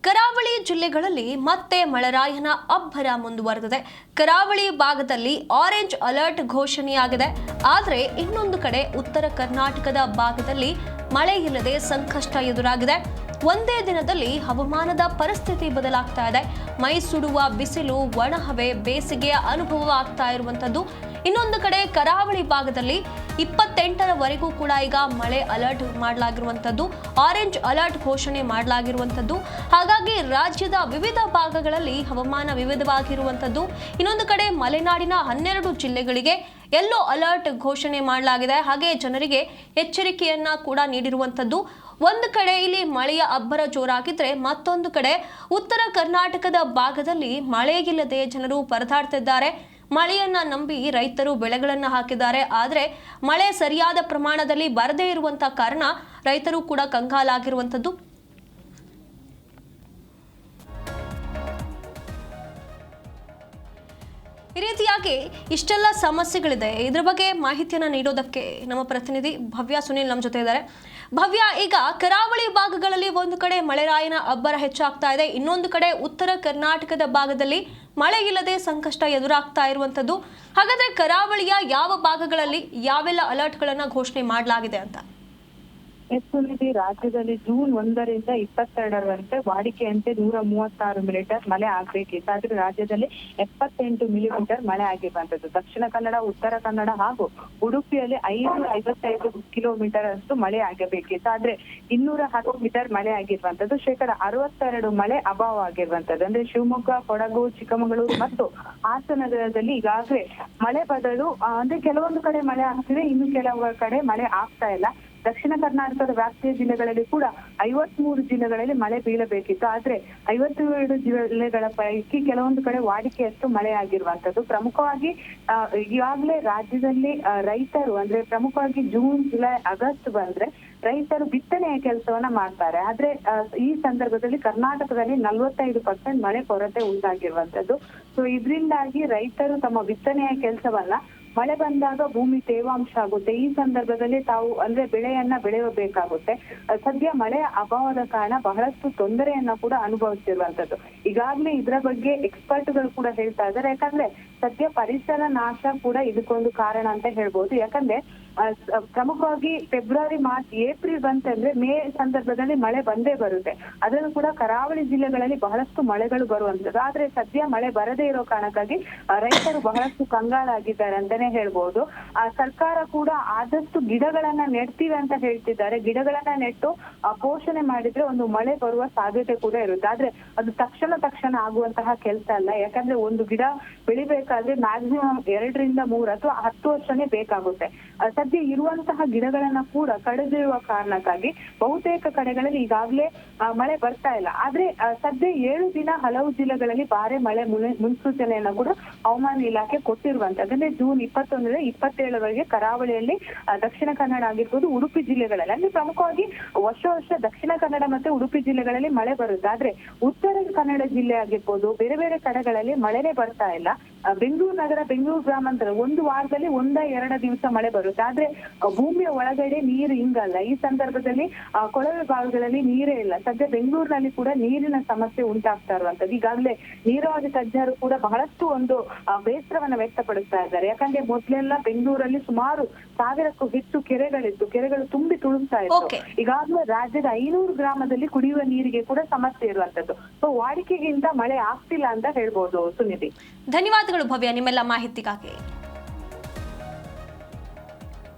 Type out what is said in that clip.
ಕರಾವಳಿ ಜಿಲ್ಲೆಗಳಲ್ಲಿ ಮತ್ತೆ ಮಳೆರಾಯನ ಅಬ್ಬರ ಮುಂದುವರೆದಿದೆ. ಕರಾವಳಿ ಭಾಗದಲ್ಲಿ ಆರೆಂಜ್ ಅಲರ್ಟ್ ಘೋಷಣೆಯಾಗಿದೆ. ಆದರೆ ಇನ್ನೊಂದು ಕಡೆ ಉತ್ತರ ಕರ್ನಾಟಕದ ಭಾಗದಲ್ಲಿ ಮಳೆ ಇಲ್ಲದೆ ಸಂಕಷ್ಟ ಎದುರಾಗಿದೆ. ಒಂದೇ ದಿನದಲ್ಲಿ ಹವಾಮಾನದ ಪರಿಸ್ಥಿತಿ ಬದಲಾಗ್ತಾ ಇದೆ. ಮೈ ಸುಡುವ ಬಿಸಿಲು, ಒಣಹವೆ, ಬೇಸಿಗೆಯ ಅನುಭವ ಆಗ್ತಾ ಇರುವಂತದ್ದು. ಇನ್ನೊಂದು ಕಡೆ ಕರಾವಳಿ ಭಾಗದಲ್ಲಿ 28ರವರೆಗೂ ಕೂಡ ಈಗ ಮಳೆ ಅಲರ್ಟ್ ಮಾಡಲಾಗಿರುವಂತದ್ದು, ಆರೆಂಜ್ ಅಲರ್ಟ್ ಘೋಷಣೆ ಮಾಡಲಾಗಿರುವಂತದ್ದು. ಹಾಗಾಗಿ ರಾಜ್ಯದ ವಿವಿಧ ಭಾಗಗಳಲ್ಲಿ ಹವಾಮಾನ ವಿವಿಧವಾಗಿರುವಂತದ್ದು. ಇನ್ನೊಂದು ಕಡೆ ಮಲೆನಾಡಿನ 12 ಜಿಲ್ಲೆಗಳಿಗೆ ಯೆಲ್ಲೋ ಅಲರ್ಟ್ ಘೋಷಣೆ ಮಾಡಲಾಗಿದೆ. ಹಾಗೆ ಜನರಿಗೆ ಎಚ್ಚರಿಕೆಯನ್ನ ಕೂಡ ನೀಡಿರುವಂತದ್ದು. ಒಂದು ಕಡೆ ಇಲ್ಲಿ ಮಳೆಯ ಅಬ್ಬರ ಜೋರಾಗಿದ್ರೆ, ಮತ್ತೊಂದು ಕಡೆ ಉತ್ತರ ಕರ್ನಾಟಕದ ಭಾಗದಲ್ಲಿ ಮಳೆಯಿಲ್ಲದೆ ಜನರು ಪರದಾಡ್ತಿದ್ದಾರೆ. ಮಳೆಯನ್ನ ನಂಬಿ ರೈತರು ಬೆಳೆಗಳನ್ನು ಹಾಕಿದ್ದಾರೆ. ಆದರೆ ಮಳೆ ಸರಿಯಾದ ಪ್ರಮಾಣದಲ್ಲಿ ಬರದೇ ಇರುವಂತಹ ಕಾರಣ ರೈತರು ಕೂಡ ಕಂಗಾಲಾಗಿರುವಂತದ್ದು. ಈ ರೀತಿಯಾಗಿ ಇಷ್ಟೆಲ್ಲ ಸಮಸ್ಯೆಗಳಿದೆ. ಇದರ ಬಗ್ಗೆ ಮಾಹಿತಿಯನ್ನು ನೀಡೋದಕ್ಕೆ ನಮ್ಮ ಪ್ರತಿನಿಧಿ ಭವ್ಯ ಸುನಿಲ್ ನಮ್ಮ ಜೊತೆ ಇದ್ದಾರೆ. ಭವ್ಯ, ಈಗ ಕರಾವಳಿ ಭಾಗಗಳಲ್ಲಿ ಒಂದು ಕಡೆ ಮಳೆರಾಯನ ಅಬ್ಬರ ಹೆಚ್ಚಾಗ್ತಾ ಇದೆ, ಇನ್ನೊಂದು ಕಡೆ ಉತ್ತರ ಕರ್ನಾಟಕದ ಭಾಗದಲ್ಲಿ ಮಳೆ ಇಲ್ಲದೆ ಸಂಕಷ್ಟ ಎದುರಾಗ್ತಾ ಇರುವಂತದ್ದು. ಹಾಗಾದ್ರೆ ಕರಾವಳಿಯ ಯಾವ ಭಾಗಗಳಲ್ಲಿ ಯಾವೆಲ್ಲ ಅಲರ್ಟ್ಗಳನ್ನ ಘೋಷಣೆ ಮಾಡಲಾಗಿದೆ ಅಂತ? ರಾಜ್ಯದಲ್ಲಿ ಜೂನ್ 1ರಿಂದ 22ರವರೆಗೆ ವಾಡಿಕೆಯಂತೆ 136 ಮಿಲಿಮೀಟರ್ ಮಳೆ ಆಗ್ಬೇಕಿತ್ತು. ಆದ್ರೆ ರಾಜ್ಯದಲ್ಲಿ 78 ಮಿಲಿಮೀಟರ್ ಮಳೆ ಆಗಿರುವಂತದ್ದು. ದಕ್ಷಿಣ ಕನ್ನಡ, ಉತ್ತರ ಕನ್ನಡ ಹಾಗೂ ಉಡುಪಿಯಲ್ಲಿ 555 ಕಿಲೋಮೀಟರ್ ಅಷ್ಟು ಮಳೆ ಆಗಬೇಕಿತ್ತು. ಆದ್ರೆ 210 ಮೀಟರ್ ಮಳೆ ಆಗಿರುವಂತದ್ದು. 62% ಮಳೆ ಅಭಾವ ಆಗಿರುವಂತದ್ದು. ಅಂದ್ರೆ ಶಿವಮೊಗ್ಗ, ಕೊಡಗು, ಚಿಕ್ಕಮಗಳೂರು ಮತ್ತು ಹಾಸನಗರದಲ್ಲಿ ಈಗಾಗಲೇ ಮಳೆ ಬದಲು ಅಂದ್ರೆ ಕೆಲವೊಂದು ಕಡೆ ಮಳೆ ಆಗ್ತಿದೆ, ಇನ್ನು ಕೆಲವು ಕಡೆ ಮಳೆ ಆಗ್ತಾ ಇಲ್ಲ. ದಕ್ಷಿಣ ಕರ್ನಾಟಕದ ವ್ಯಾಪ್ತಿಯ ಜಿಲ್ಲೆಗಳಲ್ಲಿ ಕೂಡ 53 ಜಿಲ್ಲೆಗಳಲ್ಲಿ ಮಳೆ ಬೀಳಬೇಕಿತ್ತು. ಆದ್ರೆ 52 ಜಿಲ್ಲೆಗಳ ಪೈಕಿ ಕೆಲವೊಂದು ಕಡೆ ವಾಡಿಕೆಯಷ್ಟು ಮಳೆ ಆಗಿರುವಂತದ್ದು. ಪ್ರಮುಖವಾಗಿ ಈಗಾಗಲೇ ರಾಜ್ಯದಲ್ಲಿ ರೈತರು ಅಂದ್ರೆ ಪ್ರಮುಖವಾಗಿ ಜೂನ್, ಜುಲೈ, ಆಗಸ್ಟ್ ಬಂದ್ರೆ ರೈತರು ಬಿತ್ತನೆಯ ಕೆಲಸವನ್ನ ಮಾಡ್ತಾರೆ. ಆದ್ರೆ ಈ ಸಂದರ್ಭದಲ್ಲಿ ಕರ್ನಾಟಕದಲ್ಲಿ 45% ಮಳೆ ಕೊರತೆ ಉಂಟಾಗಿರುವಂತದ್ದು. ಸೊ ಇದರಿಂದಾಗಿ ರೈತರು ತಮ್ಮ ಬಿತ್ತನೆಯ ಕೆಲಸವನ್ನ ಮಳೆ ಬಂದಾಗ ಭೂಮಿ ತೇವಾಂಶ ಆಗುತ್ತೆ. ಈ ಸಂದರ್ಭದಲ್ಲಿ ತಾವು ಅಂದ್ರೆ ಬೆಳೆಯನ್ನ ಬೆಳೆಯಬೇಕಾಗುತ್ತೆ. ಸದ್ಯ ಮಳೆ ಅಭಾವದ ಕಾರಣ ಬಹಳಷ್ಟು ತೊಂದರೆಯನ್ನ ಕೂಡ ಅನುಭವಿಸಿರುವಂತದ್ದು. ಈಗಾಗಲೇ ಇದರ ಬಗ್ಗೆ ಎಕ್ಸ್ಪರ್ಟ್ಗಳು ಕೂಡ ಹೇಳ್ತಾ ಇದ್ದಾರೆ. ಯಾಕಂದ್ರೆ ಸದ್ಯ ಪರಿಸರ ನಾಶ ಕೂಡ ಇದಕ್ಕೊಂದು ಕಾರಣ ಅಂತ ಹೇಳ್ಬೋದು. ಯಾಕಂದ್ರೆ ಪ್ರಮುಖವಾಗಿ ಫೆಬ್ರವರಿ, ಮಾರ್ಚ್, ಏಪ್ರಿಲ್ ಬಂತಂದ್ರೆ ಮೇ ಸಂದರ್ಭದಲ್ಲಿ ಮಳೆ ಬಂದೇ ಬರುತ್ತೆ. ಅದನ್ನು ಕೂಡ ಕರಾವಳಿ ಜಿಲ್ಲೆಗಳಲ್ಲಿ ಬಹಳಷ್ಟು ಮಳೆಗಳು ಬರುವಂತದ್ದು. ಆದ್ರೆ ಸದ್ಯ ಮಳೆ ಬರದೇ ಇರೋ ಕಾರಣಕ್ಕಾಗಿ ರೈತರು ಬಹಳಷ್ಟು ಕಂಗಾಲಾಗಿದ್ದಾರೆ ಅಂತಾನೆ ಹೇಳ್ಬೋದು. ಸರ್ಕಾರ ಕೂಡ ಆದಷ್ಟು ಗಿಡಗಳನ್ನ ನೆಡ್ತೀವಿ ಅಂತ ಹೇಳ್ತಿದ್ದಾರೆ. ಗಿಡಗಳನ್ನ ನೆಟ್ಟು ಪೋಷಣೆ ಮಾಡಿದ್ರೆ ಒಂದು ಮಳೆ ಬರುವ ಸಾಧ್ಯತೆ ಕೂಡ ಇರುತ್ತೆ. ಆದ್ರೆ ಅದು ತಕ್ಷಣ ಆಗುವಂತಹ ಕೆಲಸ ಅಲ್ಲ. ಯಾಕಂದ್ರೆ ಒಂದು ಗಿಡ ಬೆಳಿಬೇಕಾದ್ರೆ ಮ್ಯಾಕ್ಸಿಮಮ್ 2ರಿಂದ 3 ಅಥವಾ 10 ವರ್ಷನೇ ಬೇಕಾಗುತ್ತೆ. ಸದ್ಯ ಇರುವಂತಹ ಗಿಡಗಳನ್ನ ಕೂಡ ಕಡಿದಿರುವ ಕಾರಣಕ್ಕಾಗಿ ಬಹುತೇಕ ಕಡೆಗಳಲ್ಲಿ ಈಗಾಗಲೇ ಮಳೆ ಬರ್ತಾ ಇಲ್ಲ. ಆದ್ರೆ ಸದ್ಯ 7 ದಿನ ಹಲವು ಜಿಲ್ಲೆಗಳಲ್ಲಿ ಭಾರಿ ಮಳೆ ಮುನ್ಸೂಚನೆಯನ್ನ ಕೂಡ ಹವಾಮಾನ ಇಲಾಖೆ ಕೊಟ್ಟಿರುವಂತದ್ದು. ಅಂದ್ರೆ ಜೂನ್ 21ರಿಂದ 27ರವರೆಗೆ ಕರಾವಳಿಯಲ್ಲಿ ದಕ್ಷಿಣ ಕನ್ನಡ ಆಗಿರ್ಬೋದು, ಉಡುಪಿ ಜಿಲ್ಲೆಗಳಲ್ಲಿ ಅಂದ್ರೆ ಪ್ರಮುಖವಾಗಿ ವರ್ಷ ದಕ್ಷಿಣ ಕನ್ನಡ ಮತ್ತೆ ಉಡುಪಿ ಜಿಲ್ಲೆಗಳಲ್ಲಿ ಮಳೆ ಬರುತ್ತೆ. ಆದ್ರೆ ಉತ್ತರ ಕನ್ನಡ ಜಿಲ್ಲೆ ಆಗಿರ್ಬೋದು, ಬೇರೆ ಬೇರೆ ಕಡೆಗಳಲ್ಲಿ ಮಳೆನೇ ಬರ್ತಾ ಇಲ್ಲ. ಬೆಂಗಳೂರು ನಗರ, ಬೆಂಗಳೂರು ಗ್ರಾಮಾಂತರ ಒಂದು ವಾರದಲ್ಲಿ 1-2 ದಿವಸ ಮಳೆ ಬರುತ್ತೆ. ಆದ್ರೆ ಭೂಮಿಯ ಒಳಗಡೆ ನೀರು ಹಿಂಗಲ್ಲ. ಈ ಸಂದರ್ಭದಲ್ಲಿ ಕೊಳವೆ ಭಾಗಗಳಲ್ಲಿ ನೀರೇ ಇಲ್ಲ. ಸದ್ಯ ಬೆಂಗಳೂರಿನಲ್ಲಿ ಕೂಡ ನೀರಿನ ಸಮಸ್ಯೆ ಉಂಟಾಗ್ತಾ ಇರುವಂತದ್ದು. ಈಗಾಗಲೇ ನೀರಾವರಿ ತಜ್ಞರು ಕೂಡ ಬಹಳಷ್ಟು ಒಂದು ಬೇಸರವನ್ನ ವ್ಯಕ್ತಪಡಿಸ್ತಾ ಇದ್ದಾರೆ. ಯಾಕಂದ್ರೆ ಮೊದ್ಲೆಲ್ಲ ಬೆಂಗಳೂರಲ್ಲಿ ಸುಮಾರು 1000ಕ್ಕೂ ಹೆಚ್ಚು ಕೆರೆಗಳಿತ್ತು. ಕೆರೆಗಳು ತುಂಬಿ ತುಳುಕ್ತಾ ಇತ್ತು. ಈಗಾಗಲೇ ರಾಜ್ಯದ 500 ಗ್ರಾಮದಲ್ಲಿ ಕುಡಿಯುವ ನೀರಿಗೆ ಕೂಡ ಸಮಸ್ಯೆ ಇರುವಂತದ್ದು. ಸೊ ವಾಡಿಕೆಗಿಂತ ಮಳೆ ಆಗ್ತಿಲ್ಲ ಅಂತ ಹೇಳ್ಬೋದು. ಸುನಿಧಿ, ಧನ್ಯವಾದಗಳು ಭವ್ಯ ನಿಮ್ಮೆಲ್ಲ ಮಾಹಿತಿಗಾಗಿ.